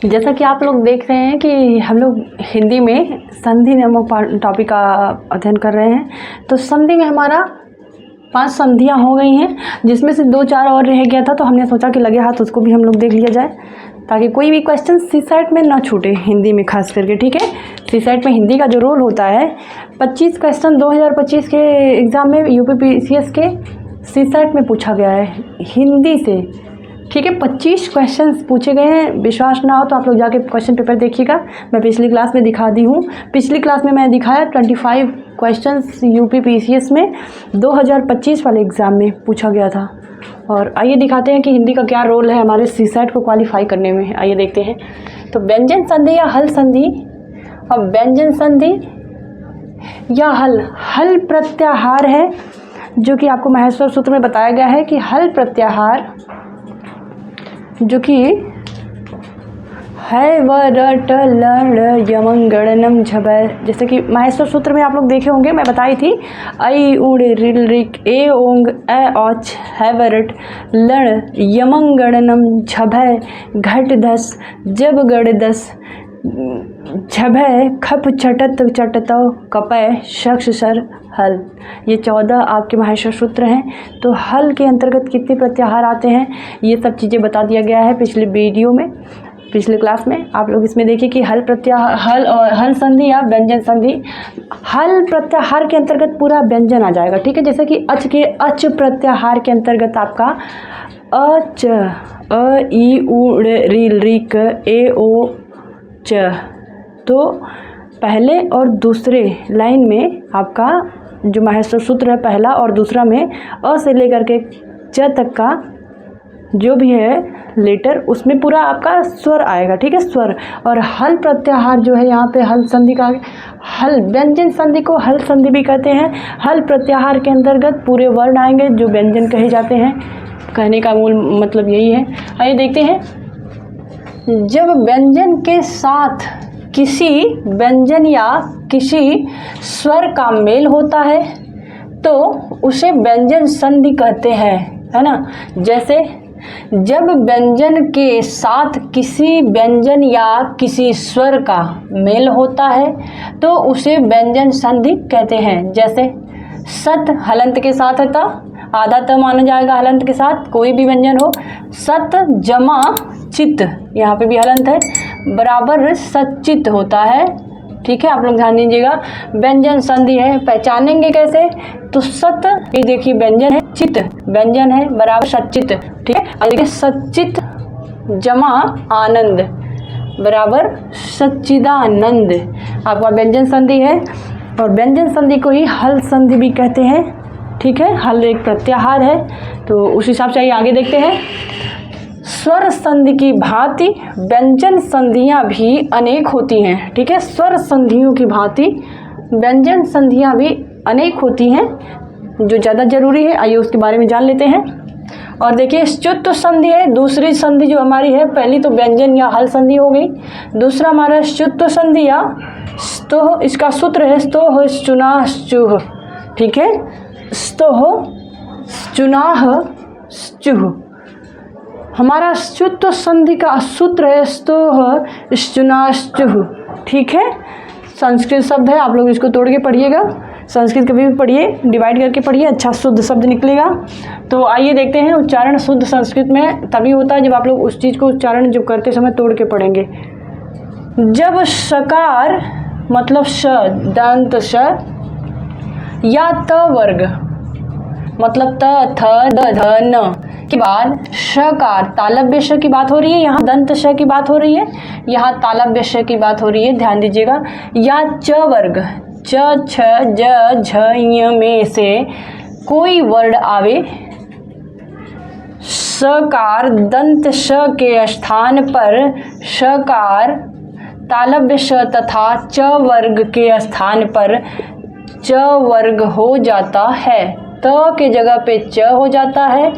जैसा कि आप लोग देख रहे हैं कि हम लोग हिंदी में संधि नामक टॉपिक का अध्ययन कर रहे हैं। तो संधि में हमारा 5 संधियाँ हो गई हैं, जिसमें से 2-4 और रह गया था, तो हमने सोचा कि लगे हाथ उसको भी हम लोग देख लिया जाए, ताकि कोई भी क्वेश्चन सीसेट में ना छूटे, हिंदी में खास करके। ठीक है, सीसेट में हिंदी का जो रोल होता है, 25 क्वेश्चन 2025 के एग्ज़ाम में यूपीपीसीएस के सीसेट में पूछा गया है हिंदी से। ठीक है, 25 क्वेश्चंस पूछे गए हैं। विश्वास ना हो तो आप लोग जाके क्वेश्चन पेपर देखिएगा। मैं पिछली क्लास में दिखा दी हूँ। पिछली क्लास में मैंने दिखाया 25 क्वेश्चंस यूपीपीसीएस में 2025 वाले एग्ज़ाम में पूछा गया था। और आइए दिखाते हैं कि हिंदी का क्या रोल है हमारे सीसेट को क्वालिफाई करने में। आइए देखते हैं। तो व्यंजन संधि या हल संधि। अब व्यंजन संधि या हल प्रत्याहार है, जो कि आपको माहेश्वर सूत्र में बताया गया है कि हल प्रत्याहार जो कि है व रट लड़ यमंग गणनम झबर। जैसे कि माहेश्वर सूत्र में आप लोग देखे होंगे, मैं बताई थी, आई उड़ रिल रिक ए ओंग ए औच है व रट लड़ यमंग गणनम झभय घट दस जब गढ़ दस झभय खप चटत चटतव कपय शख्स सर हल। ये 14 आपके माहेश्वर सूत्र हैं। तो हल के अंतर्गत कितने प्रत्याहार आते हैं, ये सब चीज़ें बता दिया गया है पिछले वीडियो में, पिछले क्लास में। आप लोग इसमें देखिए कि हल प्रत्याहार हल संधि या व्यंजन संधि। हल प्रत्याहार के अंतर्गत पूरा व्यंजन आ जाएगा। ठीक है, जैसे कि अच के अच प्रत्याहार के अंतर्गत आपका अच अ ई उ ऋ ऋक ए ओ च। तो पहले और दूसरे लाइन में आपका जो माहेश्वर सूत्र है पहला और दूसरा में अ से लेकर के च तक का जो भी है लेटर, उसमें पूरा आपका स्वर आएगा। ठीक है, स्वर। और हल प्रत्याहार जो है यहाँ पे हल संधि का, हल व्यंजन संधि को हल संधि भी कहते हैं। हल प्रत्याहार के अंतर्गत पूरे वर्ण आएंगे जो व्यंजन कहे जाते हैं। कहने का मूल मतलब यही है। आइए देखते हैं। जब व्यंजन के साथ किसी व्यंजन या किसी स्वर का मेल होता है तो उसे व्यंजन संधि कहते हैं, है ना। जैसे जब व्यंजन के साथ किसी व्यंजन या किसी स्वर का मेल होता है तो उसे व्यंजन संधि कहते हैं। जैसे सत हलंत के साथ है तो आधा त माना जाएगा हलंत के साथ, कोई भी व्यंजन हो। सत जमा चित, यहाँ पे भी हलंत है, बराबर सचित होता है। ठीक है, आप लोग ध्यान दीजिएगा। व्यंजन संधि है, पहचानेंगे कैसे? तो सत, ये देखिए व्यंजन है, चित व्यंजन है, बराबर सचित। ठीक है, और देखिए सचित जमा आनंद बराबर सच्चिदानंद, आपका व्यंजन संधि है। और व्यंजन संधि को ही हल संधि भी कहते हैं। ठीक है, हल एक प्रत्याहार है, तो उस हिसाब से आगे देखते हैं। स्वर संधि की भांति व्यंजन संधियां भी अनेक होती हैं। ठीक है, स्वर संधियों की भांति व्यंजन संधियां भी अनेक होती हैं, जो ज़्यादा जरूरी है। आइए उसके बारे में जान लेते हैं। और देखिए स्तुत्व संधि है, दूसरी संधि जो हमारी है। पहली तो व्यंजन या हल संधि हो गई, दूसरा हमारा स्तुत्व संधि या स्तोह, इसका सूत्र है स्तोह चुनाह चुह। ठीक है, स्तोह चुनाह चुह। हमारा स्तुत्व संधि का सूत्र है स्तोह चुनाह चुह। ठीक है, संस्कृत शब्द है, आप लोग इसको तोड़ के पढ़िएगा। संस्कृत कभी भी पढ़िए, डिवाइड करके पढ़िए, अच्छा शुद्ध शब्द निकलेगा। तो आइए देखते हैं। उच्चारण शुद्ध संस्कृत में तभी होता है जब आप लोग उस चीज़ को उच्चारण जब करते समय तोड़ के पढ़ेंगे। जब सकार मतलब श दंत श या त वर्ग मतलब त थ द ध न के बाद शकार तालव्य श की बात हो रही है, यहाँ दंत श की बात हो रही है, यहाँ तालव्य श की बात हो रही है, ध्यान दीजिएगा। या च वर्ग च छ ज झ य में से कोई वर्ण आवे, सकार दंत श के स्थान पर शकार तालव्य श तथा च वर्ग के स्थान पर च वर्ग हो जाता है। त के जगह पे च हो जाता है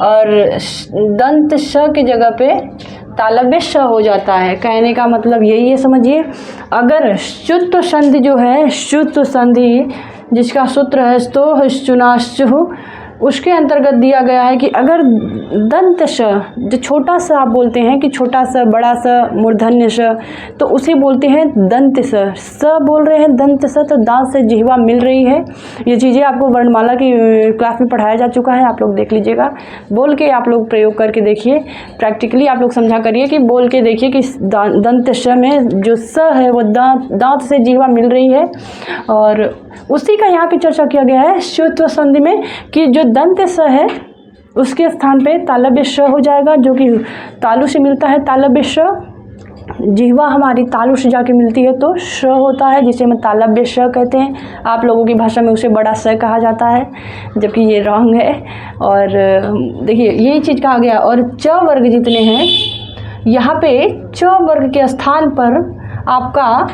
और दंत श के जगह पे तालव्य श हो जाता है। कहने का मतलब यही है, समझिए। अगर स्तुत्व संधि जो है, स्तुत्व संधि जिसका सूत्र है स्तोह चुनाश्चुह, उसके अंतर्गत दिया गया है कि अगर दंत श, जो छोटा सा आप बोलते हैं कि छोटा सा, बड़ा सा, मूर्धन्य श, तो उसे बोलते हैं दंत स बोल रहे हैं दंत स, तो दांत से जिह्वा मिल रही है। ये चीज़ें आपको वर्णमाला की क्लास में पढ़ाया जा चुका है, आप लोग देख लीजिएगा। बोल के आप लोग प्रयोग करके देखिए, प्रैक्टिकली आप लोग समझा करिए कि बोल के देखिए कि दंत श में जो स है वो दांत से जिह्वा मिल रही है। और उसी का यहाँ पे चर्चा किया गया है श्रुत्व संधि में कि जो दंत स है उसके स्थान पे तालव्य श हो जाएगा, जो कि तालु से मिलता है। तालव्य श, जिह्वा हमारी तालु से जाके मिलती है तो श होता है, जिसे हम तालव्य श कहते हैं। आप लोगों की भाषा में उसे बड़ा स कहा जाता है, जबकि ये रॉन्ग है। और देखिए यही चीज़ कहा गया। और च वर्ग जितने हैं, यहाँ पे च वर्ग के स्थान पर आपका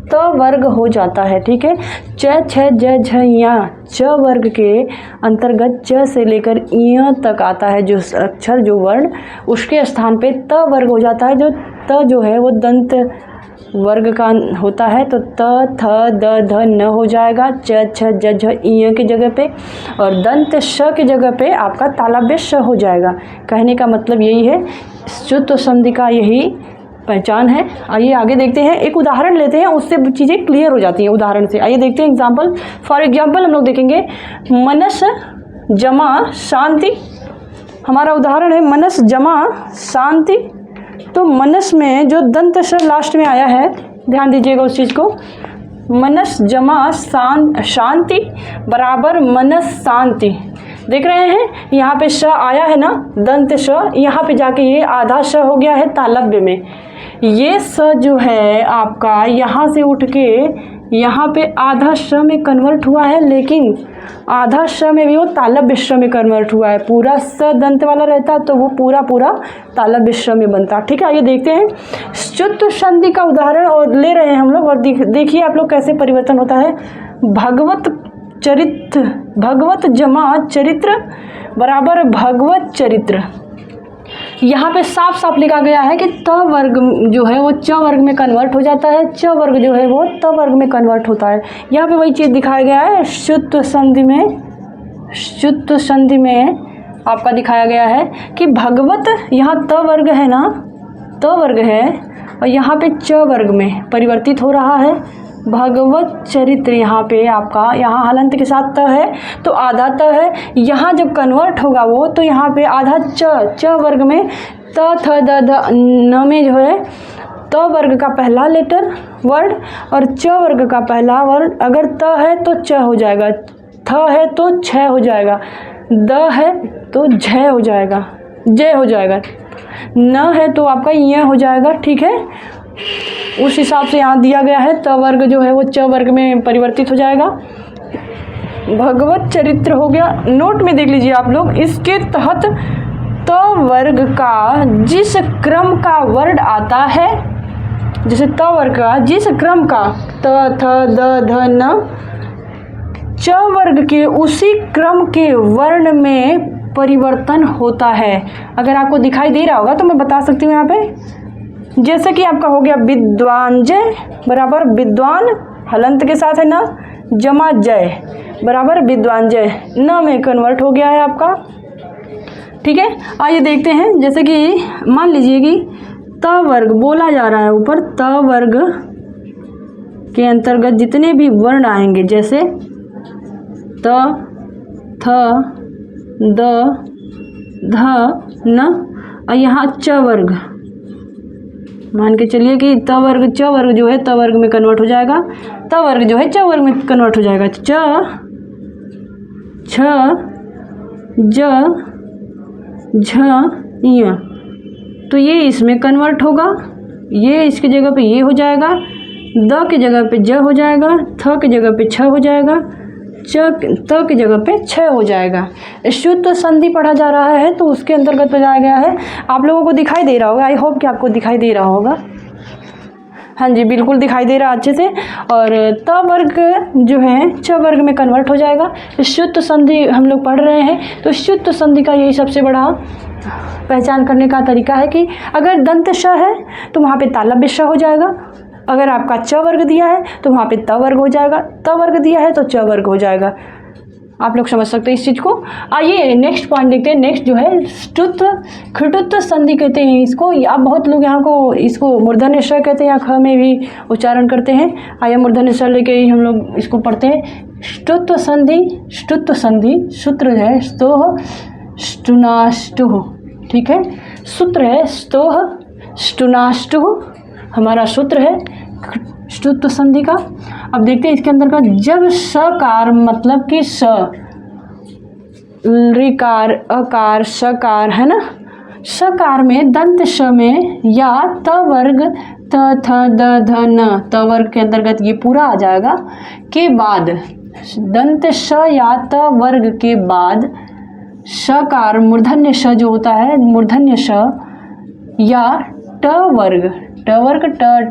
त वर्ग हो जाता है, ठीक है। च, छ, ज, झ, ञ, च वर्ग के अंतर्गत च से लेकर ञ तक आता है जो अक्षर, जो वर्ण, उसके स्थान पे त वर्ग हो जाता है। जो त जो है वो दंत वर्ग का होता है, तो त, थ, द, ध, न हो जाएगा च, छ, ज, झ, ञ की जगह पे। और दंत श की जगह पे आपका तालव्य श हो जाएगा। कहने का मतलब यही है, श्रुत्व संधि का यही पहचान है। आइए आगे देखते हैं, एक उदाहरण लेते हैं, उससे चीज़ें क्लियर हो जाती हैं उदाहरण से। आइए देखते हैं एग्जाम्पल। फॉर एग्जाम्पल हम लोग देखेंगे मनस जमा शांति। हमारा उदाहरण है मनस जमा शांति। तो मनस में जो दंत श लास्ट में आया है, ध्यान दीजिएगा उस चीज़ को। मनस जमा शांति बराबर मनस शांति। देख रहे हैं यहाँ पे श आया है ना, दंत श, यहाँ पे जाके ये आधा श हो गया है तालव्य में। ये स जो है आपका यहाँ से उठ के यहाँ पे आधा श में कन्वर्ट हुआ है, लेकिन आधा श में भी वो तालव्य श में कन्वर्ट हुआ है। पूरा स दंत वाला रहता तो वो पूरा तालव्य श में बनता, ठीक है। आइए देखते हैं श्रुत्व संधि का उदाहरण और ले रहे हैं हम लोग, और देखिए आप लोग कैसे परिवर्तन होता है। भगवत जमा चरित्र बराबर भगवत चरित्र। यहाँ पे साफ साफ लिखा गया है कि त वर्ग जो है वो च वर्ग में कन्वर्ट हो जाता है, च वर्ग जो है वो त वर्ग में कन्वर्ट होता है। यहाँ पे वही चीज़ दिखाया गया है श्रुत्व संधि में आपका दिखाया गया है कि भगवत, यहाँ त वर्ग है ना, त वर्ग है, और यहाँ पे च वर्ग में परिवर्तित हो रहा है। भगवत चरित्र यहाँ पे आपका, यहाँ हलंत के साथ त है तो आधा त है। यहाँ जब कन्वर्ट होगा वो, तो यहाँ पे आधा च वर्ग में त, थ, द, ध, न में जो है त वर्ग का पहला लेटर वर्ड और च वर्ग का पहला वर्ड। अगर त है तो च हो जाएगा, थ है तो छ हो जाएगा, द है तो झ हो जाएगा, ज हो जाएगा, न है तो आपका य हो जाएगा, ठीक है। उस हिसाब से यहाँ दिया गया है। त वर्ग जो है वो च वर्ग में परिवर्तित हो जाएगा। भगवत चरित्र हो गया। नोट में देख लीजिए आप लोग, इसके तहत त वर्ग का जिस क्रम का वर्ड आता है, जैसे त वर्ग का जिस क्रम का त, थ, द, ध, न, च वर्ग के उसी क्रम के वर्ण में परिवर्तन होता है। अगर आपको दिखाई दे रहा होगा तो मैं बता सकती हूँ यहाँ पे, जैसे कि आपका हो गया विद्वान जय बराबर विद्वान हलंत के साथ है ना, जमा जय बराबर विद्वान जय, न में कन्वर्ट हो गया है आपका, ठीक है। आइए देखते हैं, जैसे कि मान लीजिए कि त वर्ग बोला जा रहा है ऊपर, त वर्ग के अंतर्गत जितने भी वर्ण आएंगे, जैसे त, थ, द, ध, न, और यहाँ च वर्ग, मान के चलिए कि त वर्ग, च वर्ग जो है त वर्ग में कन्वर्ट हो जाएगा, त वर्ग जो है च वर्ग में कन्वर्ट हो जाएगा। च, छ, ज, झ, ञ, तो ये इसमें कन्वर्ट होगा, ये इसकी जगह पे ये हो जाएगा, द की जगह पे ज हो जाएगा, थ की जगह पे छ हो जाएगा, त की जगह पे छ हो जाएगा। श्रुत्व संधि पढ़ा जा रहा है तो उसके अंतर्गत बताया गया है। आप लोगों को दिखाई दे रहा होगा, आई होप कि आपको दिखाई दे रहा होगा। हाँ जी, बिल्कुल दिखाई दे रहा अच्छे से। और त वर्ग जो है च वर्ग में कन्वर्ट हो जाएगा। श्रुत्व संधि हम लोग पढ़ रहे हैं, तो श्रुत्व संधि का यही सबसे बड़ा पहचान करने का तरीका है कि अगर दंत श है तो वहाँ पे तालव्य श हो जाएगा, अगर आपका च वर्ग दिया है तो वहाँ पे त वर्ग हो जाएगा, त वर्ग दिया है तो च वर्ग हो जाएगा। आप लोग समझ सकते हैं इस चीज़ को। आइए नेक्स्ट पॉइंट देखते हैं। नेक्स्ट जो है ष्टुत खटुत संधि कहते हैं इसको। आप बहुत लोग यहाँ को इसको मूर्धन्य श कहते हैं या ख में भी उच्चारण करते हैं। आइए मूर्धन्य श लेके ही हम लोग इसको पढ़ते हैं। ष्टुत्व संधि, ष्टुत्व संधि सूत्र है स्तोह ष्टुनाष्टुः, ठीक है। सूत्र है स्तोह ष्टुनाष्टुः, हमारा सूत्र है ष्टुत्व संधि का। अब देखते हैं इसके अंदर का जब सकार मतलब कि स ऋकार अकार सकार है ना, सकार में दंत श में या त वर्ग त थ द ध न त वर्ग के अंतर्गत ये पूरा आ जाएगा के बाद दंत श या त वर्ग के बाद सकार मूर्धन्य श जो होता है मूर्धन्य श या ट वर्ग ट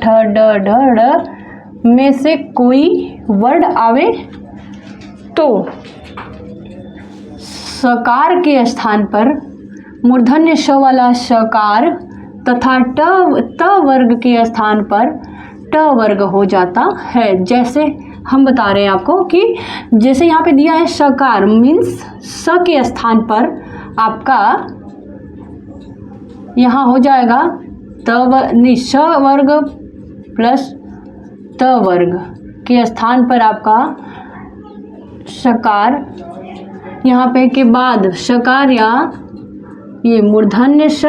ठ ड ढ ड़ में से कोई वर्ड आवे तो सकार के स्थान पर मूर्धन्य श वाला सकार तथा त वर्ग के स्थान पर ट वर्ग हो जाता है। जैसे हम बता रहे हैं आपको कि जैसे यहाँ पे दिया है सकार मीन्स स के स्थान पर आपका यहाँ हो जाएगा श वर्ग प्लस त वर्ग के स्थान पर आपका सकार यहाँ पे के बाद सकार या ये मूर्धन्य श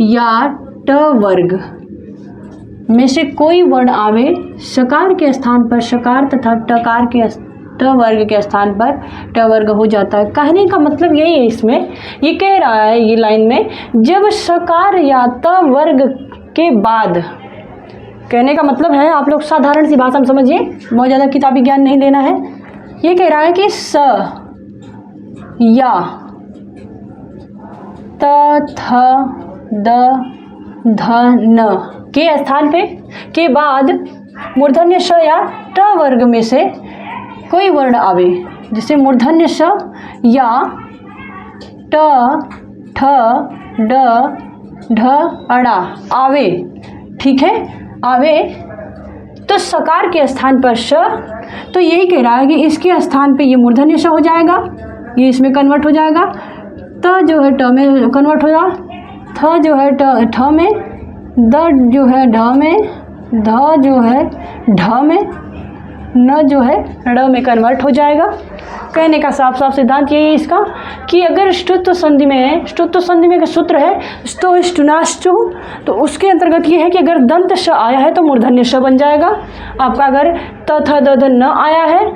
या ट वर्ग में से कोई वर्ण आवे सकार के स्थान पर सकार तथा टकार के ट वर्ग के स्थान पर ट वर्ग हो जाता है। कहने का मतलब यही है, इसमें ये कह रहा है ये लाइन में जब सकार या त वर्ग के बाद, कहने का मतलब है आप लोग साधारण सी भाषा में समझिए, बहुत ज़्यादा किताबी ज्ञान नहीं लेना है। ये कह रहा है कि स या त थ द ध न के स्थान पे के बाद मूर्धन्य श या ट वर्ग में से कोई वर्ण आवे, जिसे मूर्धन्य श या ट ठ ड ढ अड़ा आवे, ठीक है, आवे तो सकार के स्थान पर श, तो यही कह रहा है कि इसके स्थान पे ये मूर्धन्य श हो जाएगा, ये इसमें कन्वर्ट हो जाएगा। त जो है ट में कन्वर्ट हो जाएगा, थ जो है ठ में, द जो है ढ में, ध जो है ढ में, न जो है ड़ में कन्वर्ट हो जाएगा। कहने का साफ साफ सिद्धांत यही है इसका कि अगर ष्टुत्व संधि में है, ष्टुत्व संधि में का सूत्र है स्तो ष्टुनाष्टु, तो उसके अंतर्गत ये है कि अगर दंत श आया है तो मूर्धन्य श बन जाएगा आपका। अगर त थ द ध न आया है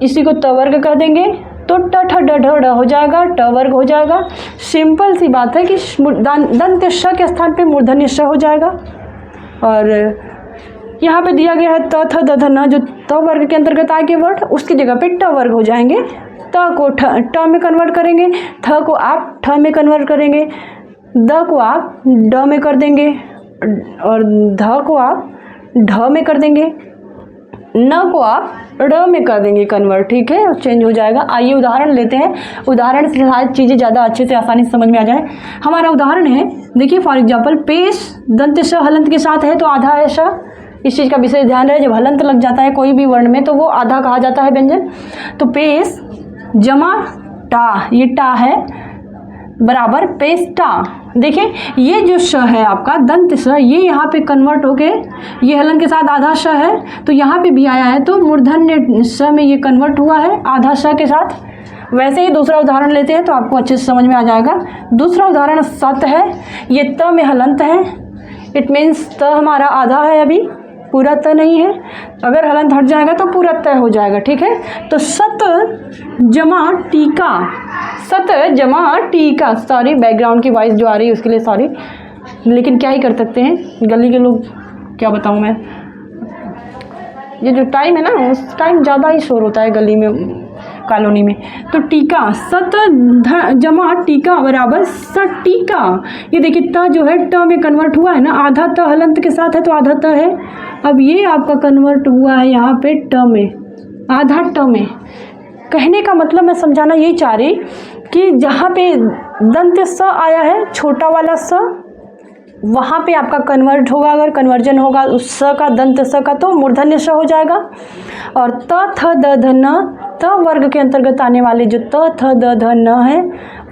इसी को त वर्ग कर देंगे तो ट ठ ड ढ ड़ हो जाएगा, ट वर्ग हो जाएगा। सिंपल सी बात है कि दंत श के स्थान पे मूर्धन्य श हो जाएगा। और यहाँ पे दिया गया है त थ द ध न, जो त वर्ग के अंतर्गत आएंगे वर्ड उसकी जगह पे ट वर्ग हो जाएंगे। त को ट में कन्वर्ट करेंगे, थ को आप ठ में कन्वर्ट करेंगे, द को आप ड में कर देंगे और ध को आप ढ में कर देंगे, न को आप ड़ में कर देंगे कन्वर्ट, ठीक है, चेंज हो जाएगा। आइए उदाहरण लेते हैं, उदाहरण से शायद चीज़ें ज़्यादा अच्छे से आसानी से समझ में आ जाए। हमारा उदाहरण है, देखिए फॉर एग्जाम्पल पेश दंत श हलंत के साथ है तो आधा है श। इस चीज़ का विशेष ध्यान रहे, जब हलंत लग जाता है कोई भी वर्ण में तो वो आधा कहा जाता है व्यंजन। तो पेश जमा टा, ये टा है बराबर पेस्टा। देखिए ये जो श है आपका दंत श, ये यहाँ पे कन्वर्ट होके ये हलन के साथ आधा श है तो यहाँ पे भी आया है तो मूर्धन्य श में ये कन्वर्ट हुआ है आधा श के साथ। वैसे ही दूसरा उदाहरण लेते हैं तो आपको अच्छे से समझ में आ जाएगा। दूसरा उदाहरण सत है, ये त में हलंत है, इट मीन्स त हमारा आधा है, अभी पूरा त नहीं है, अगर हलंत हट जाएगा तो पूरा त हो जाएगा, ठीक है। तो सत जमा टीका, सत जमा टीका, सॉरी बैकग्राउंड की वॉइस जो आ रही है उसके लिए सॉरी, लेकिन क्या ही कर सकते हैं, गली के लोग क्या बताऊँ मैं, ये जो टाइम है ना उस टाइम ज़्यादा ही शोर होता है गली में कॉलोनी में। तो टीका सत जमा टीका बराबर सटीका। ये देखिए त जो है ट में कन्वर्ट हुआ है ना, आधा त हलंत के साथ है तो आधा त है, अब ये आपका कन्वर्ट हुआ है यहाँ पे ट में, आधा ट में। कहने का मतलब मैं समझाना यही चाह रही कि जहाँ पे दंत स आया है छोटा वाला स, वहाँ पे आपका कन्वर्ट होगा, अगर कन्वर्जन होगा उस स का, दंत स का, तो मूर्धन्य स हो जाएगा। और त थ द ध न, त वर्ग के अंतर्गत आने वाले जो त थ द ध न है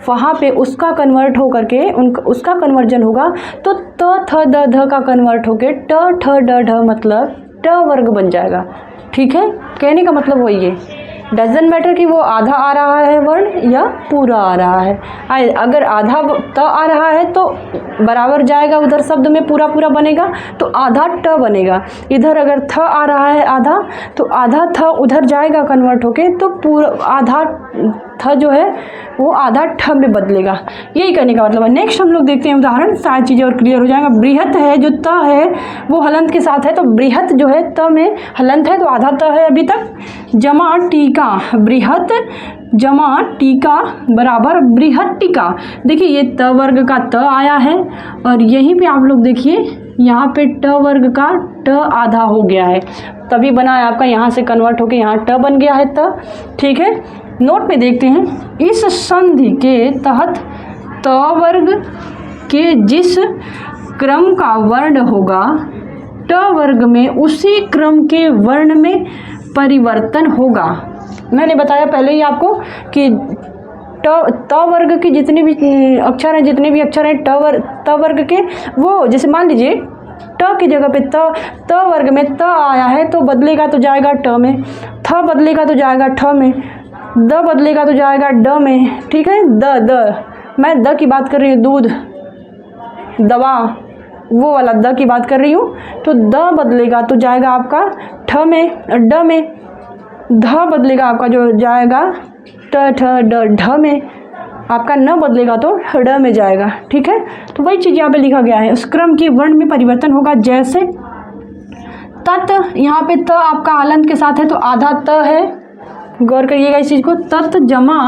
वहाँ पे उसका कन्वर्ट हो करके उसका कन्वर्जन होगा, तो त थ द ध का कन्वर्ट होके ट ठ ड ढ मतलब ट वर्ग बन जाएगा। ठीक है, कहने का मतलब वही है, डजेंट मैटर कि वो आधा आ रहा है वर्ण या पूरा आ रहा है। अगर आधा त आ रहा है तो बराबर जाएगा उधर शब्द में, पूरा पूरा बनेगा तो आधा ट बनेगा। इधर अगर थ आ रहा है आधा, तो आधा थ उधर जाएगा कन्वर्ट होके, तो पूरा आधा थ जो है वो आधा ठ में बदलेगा। यही करने का मतलब है। नेक्स्ट हम लोग देखते हैं उदाहरण, सारी चीज़ें और क्लियर हो जाएगा। बृहत है जो त है वो हलंत के साथ है, तो बृहत जो है त में हलंत है तो आधा त है अभी तक। जमा टीका, बृहत जमा टीका बराबर बृहत्टिका। देखिए ये त वर्ग का त आया है और यहीं पे आप लोग देखिए यहाँ पे ट वर्ग का ट आधा हो गया है, तभी बना है आपका, यहाँ से कन्वर्ट होके यहाँ ट बन गया है त। ठीक है, नोट में देखते हैं, इस संधि के तहत त वर्ग के जिस क्रम का वर्ण होगा ट वर्ग में उसी क्रम के वर्ण में परिवर्तन होगा। मैंने बताया पहले ही आपको कि त वर्ग के जितने भी अक्षर हैं, जितने भी अक्षर हैं त वर्ग के, वो जैसे मान लीजिए ट की जगह पे त वर्ग में त आया है तो बदलेगा तो जाएगा ट में, थ बदलेगा तो जाएगा ठ में, द बदलेगा तो जाएगा ड में। ठीक है, द मैं द की बात कर रही हूँ, दूध, दवा, वो वाला द की बात कर रही हूँ, तो द बदलेगा तो जाएगा आपका ठ में, ड में, ध बदलेगा आपका जो जाएगा ट ठ ड ढ में, आपका न बदलेगा तो ड में जाएगा। ठीक है, तो वही चीज़ यहाँ पे लिखा गया है, उस क्रम के वर्ण में परिवर्तन होगा। जैसे तत्, यहाँ पे त आपका हलंत के साथ है तो आधा त है, गौर करिएगा इस चीज़ को। तत् जमा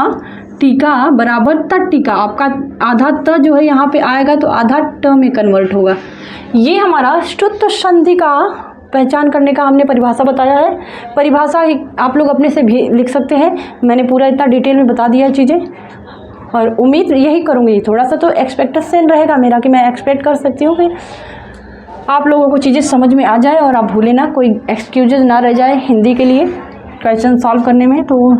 टीका बराबर तट्टिका, आपका आधा त जो है यहाँ पे आएगा तो आधा ट में कन्वर्ट होगा। ये हमारा स्तुत्व संधि का पहचान करने का हमने परिभाषा बताया है। परिभाषा आप लोग अपने से भी लिख सकते हैं, मैंने पूरा इतना डिटेल में बता दिया चीज़ें, और उम्मीद यही करूँगी, थोड़ा सा तो एक्सपेक्टेशन रहेगा मेरा कि मैं एक्सपेक्ट कर सकती हूँ कि आप लोगों को चीज़ें समझ में आ जाए और आप भूले ना, कोई एक्सक्यूजेज ना रह जाए हिंदी के लिए क्वेश्चन सॉल्व करने में। तो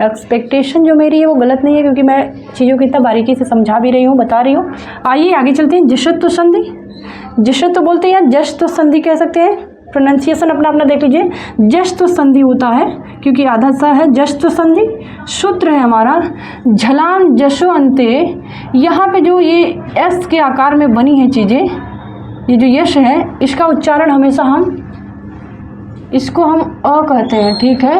एक्सपेक्टेशन जो मेरी है वो गलत नहीं है, क्योंकि मैं चीज़ों को इतना बारीकी से समझा भी रही हूँ, बता रही हूँ। आइए आगे चलते हैं। जश्त्व संधि, जश्त्व बोलते हैं, जश्त्व संधि कह सकते हैं, प्रोनाउंसिएशन अपना अपना देख लीजिए। जश्त्व संधि होता है क्योंकि आधा सा है, जश्त्व संधि। सूत्र है हमारा झलाम जशो अंते, यहाँ पे जो ये एस के आकार में बनी है चीज़ें, ये जो यश है इसका उच्चारण हमेशा इसको हम अ कहते हैं। ठीक है,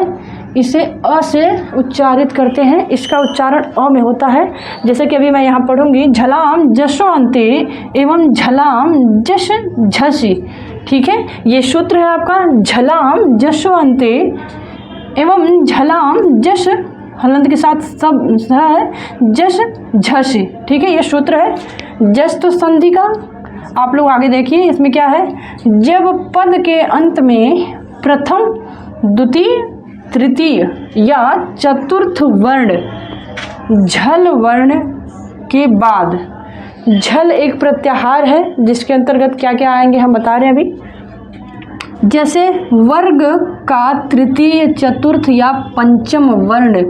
इसे अ से उच्चारित करते हैं, इसका उच्चारण अ में होता है। जैसे कि अभी मैं यहाँ पढ़ूंगी, झलाम जशो अंते एवं झलाम जश झसी। ठीक है, ये सूत्र है आपका, झलाम जशो अंते एवं झलाम जश हलंत के साथ सब है, जश झसी। ठीक है, ये सूत्र है जश्त्व संधि का। आप लोग आगे देखिए, इसमें क्या है, जब पद के अंत में प्रथम, द्वितीय, तृतीय या चतुर्थ वर्ण झल वर्ण के बाद, झल एक प्रत्याहार है जिसके अंतर्गत क्या क्या आएंगे हम बता रहे हैं अभी। जैसे वर्ग का तृतीय, चतुर्थ या पंचम वर्ण,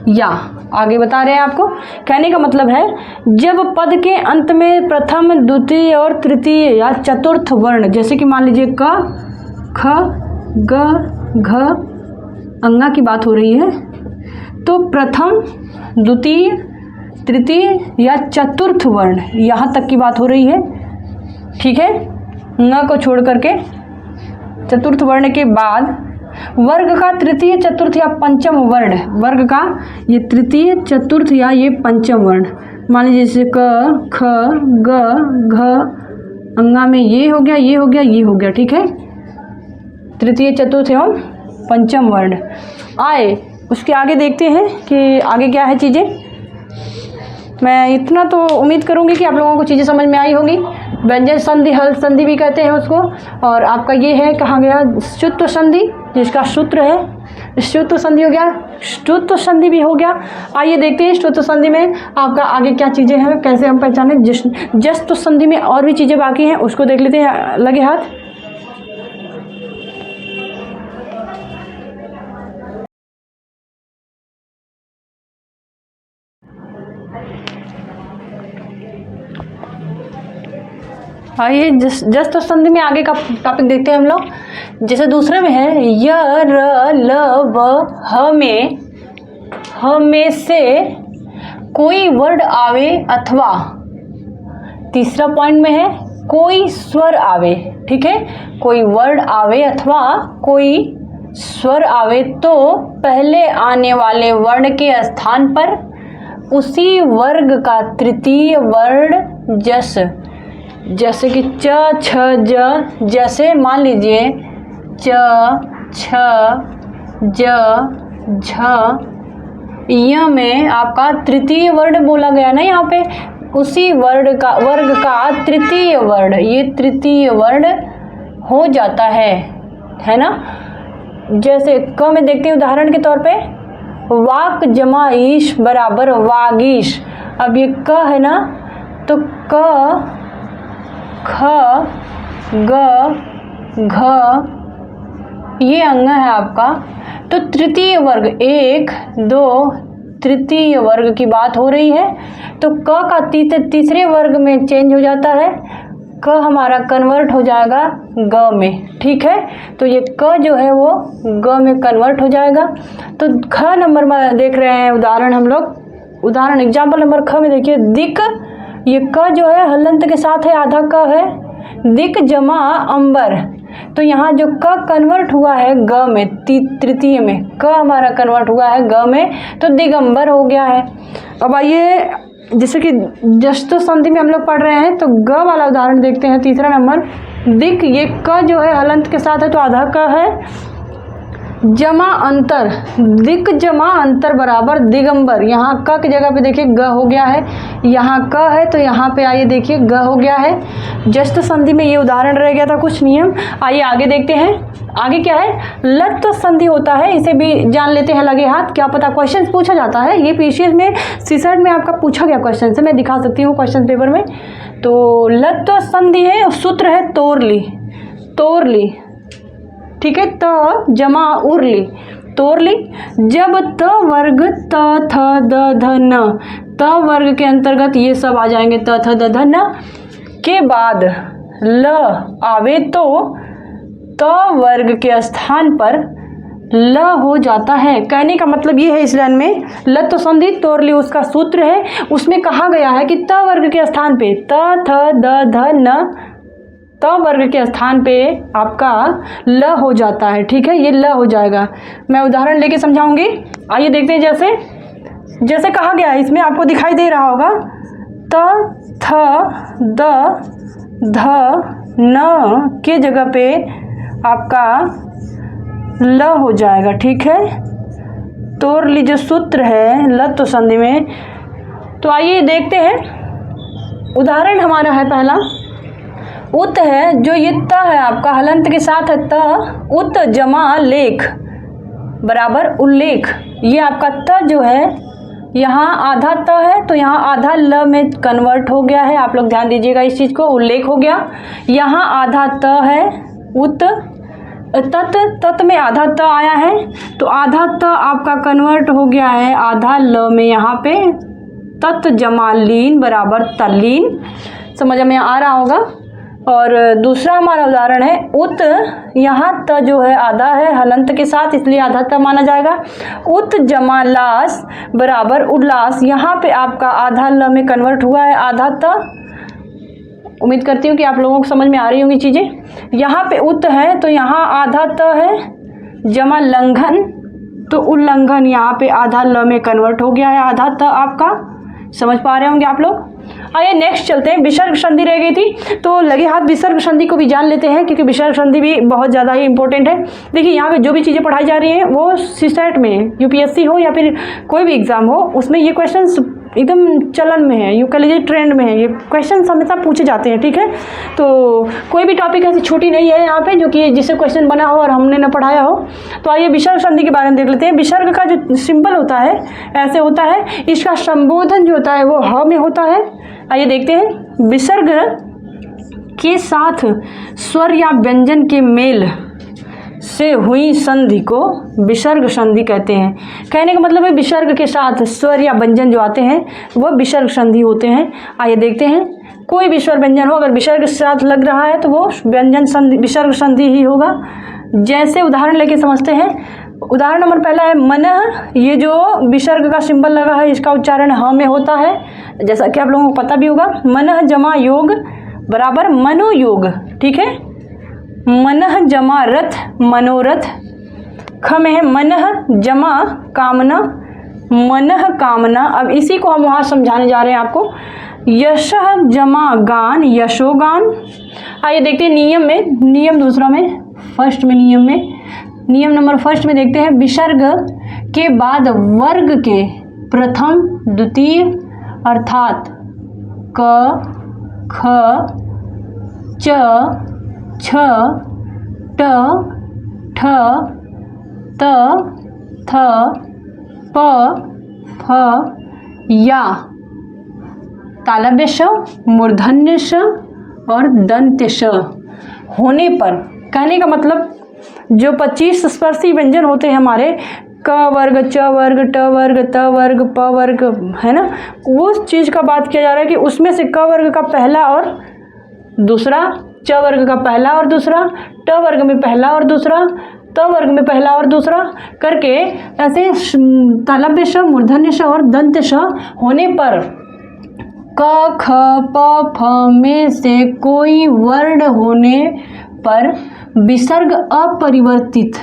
या आगे बता रहे हैं आपको। कहने का मतलब है जब पद के अंत में प्रथम, द्वितीय और तृतीय या चतुर्थ वर्ण, जैसे कि मान लीजिए क, ख, ग, घ, अंगा की बात हो रही है, तो प्रथम, द्वितीय, तृतीय या चतुर्थ वर्ण यहाँ तक की बात हो रही है। ठीक है, न को छोड़ करके चतुर्थ वर्ण के बाद वर्ग का तृतीय, चतुर्थ या पंचम वर्ण, वर्ग का ये तृतीय, चतुर्थ या ये पंचम वर्ण, मान लीजिए जैसे क, ख, ग, घ, अंगा में ये हो गया, ये हो गया, ये हो गया। ठीक है, तृतीय, चतुर्थ एवं पंचम वर्ण आए। उसके आगे देखते हैं कि आगे क्या है चीज़ें। मैं इतना तो उम्मीद करूंगी कि आप लोगों को चीज़ें समझ में आई होगी। व्यंजन संधि, हल संधि भी कहते हैं उसको, और आपका ये है कहा गया स्तुत्व संधि, जिसका सूत्र है श्रुत संधि हो गया, श्रुत संधि भी हो गया। आइए देखते हैं श्रुत संधि में आपका आगे क्या चीज़ें हैं, कैसे हम पहचानें। जस्त संधि में और भी चीज़ें बाकी हैं, उसको देख लेते हैं। लगे हाथ। आइए जस्ट संधि में आगे का टॉपिक देखते हैं हम लोग। जैसे दूसरे में है य र ल व ह में से कोई वर्ड आवे अथवा, तीसरा पॉइंट में है कोई स्वर आवे। ठीक है, कोई वर्ड आवे अथवा कोई स्वर आवे तो पहले आने वाले वर्ण के स्थान पर उसी वर्ग का तृतीय वर्ण जैसे कि च छ ज, जैसे मान लीजिए च छ ज झ, य में आपका तृतीय वर्ण बोला गया ना, यहाँ पे उसी वर्ग का तृतीय वर्ण, ये तृतीय वर्ण हो जाता है ना। जैसे क में देखते हैं उदाहरण के तौर पे, वाक जमा ईश बराबर वागीश। अब ये क है ना, तो क ख ग घ ये अंग है आपका। तो तृतीय वर्ग 1 2 तृतीय वर्ग की बात हो रही है, तो क का तीसरे वर्ग में चेंज हो जाता है, क हमारा कन्वर्ट हो जाएगा ग में। ठीक है, तो ये क जो है वो ग में कन्वर्ट हो जाएगा। तो ख नंबर में देख रहे हैं उदाहरण हम लोग। उदाहरण एग्जाम्पल नंबर ख में देखिए, दिक, ये क जो है हलंत के साथ है, आधा क है। दिक जमा अंबर, तो यहाँ जो क कन्वर्ट हुआ है ग में, तृतीय में क हमारा कन्वर्ट हुआ है ग में, तो दिगंबर हो गया है। अब आइए जैसे कि जस्त संधि में हम लोग पढ़ रहे हैं, तो ग वाला उदाहरण देखते हैं। तीसरा नंबर दिक, ये क जो है हलंत के साथ है तो आधा क है। जमा अंतर, दिक जमा अंतर बराबर दिगंबर। यहाँ क की जगह पे देखिए ग हो गया है, यहाँ क है तो यहाँ पे आइए देखिए ग हो गया है। जस्ट संधि में ये उदाहरण रह गया था, कुछ नियम। आइए आगे देखते हैं। आगे क्या है, लट संधि होता है, इसे भी जान लेते हैं लगे हाथ। क्या पता क्वेश्चन पूछा जाता है, ये पीसीएस में सीसेट में आपका पूछा गया क्वेश्चन से, मैं दिखा सकती हूँ क्वेश्चन पेपर में। तो लट संधि है, सूत्र है तोरली। ठीक है, त जमा उरली, तोरली। जब त वर्ग त थ द ध न, त वर्ग के अंतर्गत ये सब आ जाएंगे, त थ द ध न के बाद ल आवे तो त वर्ग के स्थान पर ल हो जाता है। कहने का मतलब ये है, इस लाइन में लत संधि तोरली उसका सूत्र है, उसमें कहा गया है कि त वर्ग के स्थान पे त थ द ध न, त वर्ग के स्थान पे आपका ल हो जाता है। ठीक है, ये ल हो जाएगा। मैं उदाहरण लेके समझाऊंगी। आइए देखते हैं। जैसे कहा गया है, इसमें आपको दिखाई दे रहा होगा, त थ द ध न के जगह पे आपका ल हो जाएगा। ठीक है, तोरली जो सूत्र है लत संधि में। तो आइए देखते हैं। उदाहरण हमारा है पहला, उत है, जो ये त है आपका हलंत के साथ है, त उत जमा लेख बराबर उल्लेख। ये आपका त जो है यहाँ आधा त है, तो यहाँ आधा ल में कन्वर्ट हो गया है। आप लोग ध्यान दीजिएगा इस चीज़ को, उल्लेख हो गया। यहाँ आधा त है, उत तत में आधा त आया है, तो आधा त आपका कन्वर्ट हो गया है आधा ल में, यहाँ पे तत जमा लीन बराबर तल्लीन। समझ में आ रहा होगा। और दूसरा हमारा उदाहरण है, उत, यहाँ त जो है आधा है हलंत के साथ, इसलिए आधा त माना जाएगा। उत जमा लास बराबर उल्लास, यहाँ पे आपका आधा ल में कन्वर्ट हुआ है आधा त। उम्मीद करती हूँ कि आप लोगों को समझ में आ रही होंगी चीज़ें। यहाँ पे उत है तो यहाँ आधा त है, जमा लंघन, तो उल्लंघन यहाँ पे आधा ल में कन्वर्ट हो गया है आधा त आपका। समझ पा रहे होंगे आप लोग। आइए नेक्स्ट चलते हैं। विसर्ग संधि रह गई थी, तो लगे हाथ विसर्ग संधि को भी जान लेते हैं, क्योंकि विसर्ग संधि भी बहुत ज़्यादा ही इंपॉर्टेंट है। देखिए यहाँ पे जो भी चीज़ें पढ़ाई जा रही हैं वो सीसेट में, यूपीएससी हो या फिर कोई भी एग्ज़ाम हो, उसमें ये क्वेश्चंस एकदम चलन में है, यूँ कह लीजिए ट्रेंड में है, ये क्वेश्चन हमेशा पूछे जाते हैं। ठीक है, तो कोई भी टॉपिक ऐसी छुट्टी नहीं है यहाँ पे जो कि जिससे क्वेश्चन बना हो और हमने न पढ़ाया हो। तो आइए विसर्ग संधि के बारे में देख लेते हैं। विसर्ग का जो सिंबल होता है ऐसे होता है, इसका संबोधन जो होता है वो ह में होता है। आइए देखते हैं, विसर्ग के साथ स्वर या व्यंजन के मेल से हुई संधि को विसर्ग संधि कहते हैं। कहने का मतलब है विसर्ग के साथ स्वर या व्यंजन जो आते हैं वह विसर्ग संधि होते हैं। आइए देखते हैं, कोई भी स्वर व्यंजन हो अगर विसर्ग के साथ लग रहा है तो वो व्यंजन संधि विसर्ग संधि ही होगा। जैसे उदाहरण लेके समझते हैं। उदाहरण नंबर पहला है मनः। ये जो विसर्ग का सिंबल लगा है इसका उच्चारण ह में होता है, जैसा कि आप लोगों को पता भी होगा। मनः जमा योग बराबर मनोयोग। ठीक है, मनः जमा रथ मनोरथ। ख में है मनः जमा कामना मनः कामना। अब इसी को हम वहाँ समझाने जा रहे हैं आपको। यशः जमा गान यशोगान। आइए देखते हैं नियम में, नियम दूसरा में, फर्स्ट में नियम नंबर फर्स्ट में देखते हैं। विसर्ग के बाद वर्ग के प्रथम द्वितीय अर्थात क ख च छ ट ठ त थ प फ या तालव्य श मूर्धन्य श और दंत्य श होने पर, कहने का मतलब जो 25 स्पर्शी व्यंजन होते हैं हमारे, क वर्ग च वर्ग ट वर्ग त वर्ग प वर्ग, है ना, उस चीज़ का बात किया जा रहा है कि उसमें से क वर्ग का पहला और दूसरा, च वर्ग का पहला और दूसरा, ट वर्ग में पहला और दूसरा, त वर्ग में पहला और दूसरा करके ऐसे तालव्य श मूर्धन्य श और दंत्य श होने पर क ख प फ में से कोई वर्ण होने पर विसर्ग अपरिवर्तित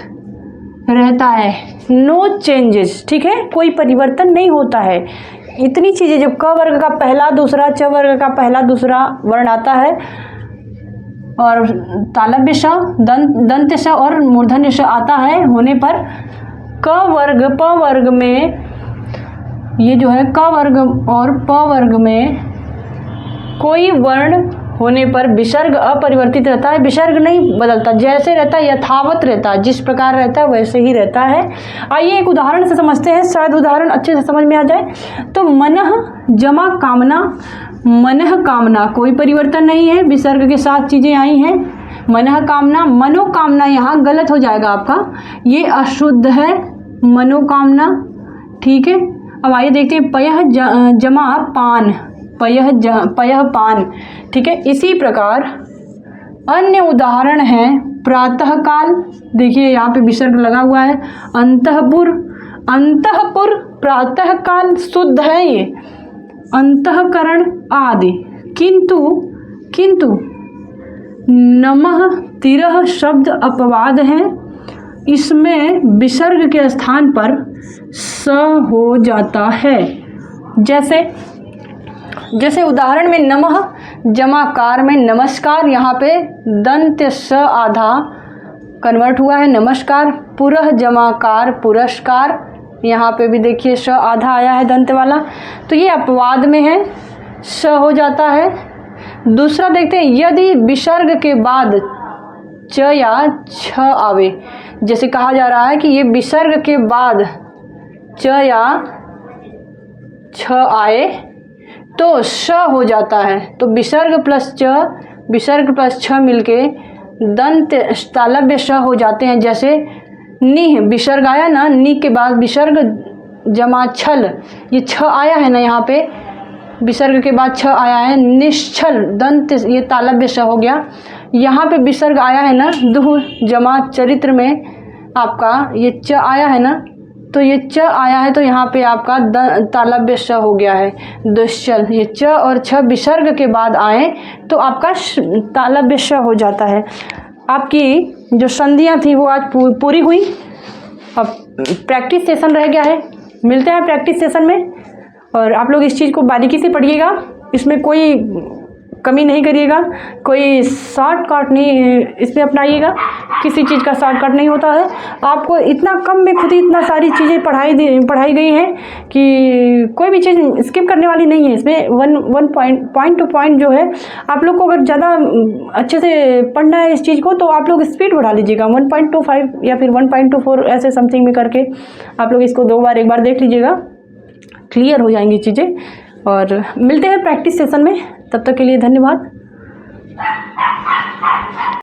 रहता है, नो चेंजेस। ठीक है, कोई परिवर्तन नहीं होता है। इतनी चीज़ें, जब क वर्ग का पहला दूसरा, च वर्ग का पहला दूसरा वर्ण आता है और तालव्य श दंत्य श और मूर्धन्य श आता है होने पर क वर्ग प वर्ग में, ये जो है क वर्ग और प वर्ग में कोई वर्ण होने पर विसर्ग अपरिवर्तित रहता है, विसर्ग नहीं बदलता, जैसे रहता है यथावत रहता है, जिस प्रकार रहता है वैसे ही रहता है। आइए एक उदाहरण से समझते हैं, शायद उदाहरण अच्छे से समझ में आ जाए। तो मनः जमा कामना, मनः कामना कोई परिवर्तन नहीं है, विसर्ग के साथ चीज़ें आई हैं। मनः कामना, मनोकामना यहाँ गलत हो जाएगा आपका, ये अशुद्ध है मनोकामना। ठीक है, अब आइए देखते हैं पयः जमा पान, पयः पान। ठीक है, इसी प्रकार अन्य उदाहरण हैं प्रातः काल, देखिए यहाँ पे विसर्ग लगा हुआ है। अंतःपुर, अंतःपुर प्रातः काल शुद्ध है ये, अंतःकरण आदि। किंतु नमः तिरः शब्द अपवाद है, इसमें विसर्ग के स्थान पर स हो जाता है। जैसे उदाहरण में नमः जमाकार में नमस्कार, यहाँ पे दंत्य स आधा कन्वर्ट हुआ है नमस्कार। पुरः जमाकार पुरस्कार, यहाँ पे भी देखिए स आधा आया है दंत वाला, तो ये अपवाद में है, स हो जाता है। दूसरा देखते हैं, यदि विसर्ग के बाद च या छ आवे, जैसे कहा जा रहा है कि ये विसर्ग के बाद च या छ आए तो श हो जाता है। तो विसर्ग प्लस च, विसर्ग प्लस छ मिलके दंत तालव्य श हो जाते हैं। जैसे नि विसर्ग आया ना, नि के बाद विसर्ग जमा छल, ये छ आया है ना, यहाँ पे विसर्ग के बाद छ आया है, निश्चल दंत, ये तालव्य श हो गया। यहाँ पे विसर्ग आया है ना, दुह जमा चरित्र में आपका ये च आया है ना, तो ये च आया है तो यहाँ पे आपका तालव्य श हो गया है दुश्चल। ये च और छ विसर्ग के बाद आए तो आपका तालव्य श हो जाता है। आपकी जो संधियाँ थी वो आज पूरी हुई। अब प्रैक्टिस सेशन रह गया है, मिलते हैं प्रैक्टिस सेशन में, और आप लोग इस चीज़ को बारीकी से पढ़िएगा। इसमें कोई कमी नहीं करिएगा, कोई शॉर्टकट नहीं इसमें अपनाइएगा, किसी चीज़ का शॉर्टकट नहीं होता है। आपको इतना कम में खुद ही इतना सारी चीज़ें पढ़ाई गई हैं कि कोई भी चीज़ स्किप करने वाली नहीं है। इसमें वन पॉइंट टू पॉइंट जो है, आप लोग को अगर ज़्यादा अच्छे से पढ़ना है इस चीज़ को तो आप लोग स्पीड बढ़ा लीजिएगा, 1.25 या फिर 1.24 ऐसे समथिंग में करके आप लोग इसको एक बार देख लीजिएगा, क्लियर हो जाएंगी चीज़ें। और मिलते हैं प्रैक्टिस सेशन में, तब तक के लिए धन्यवाद।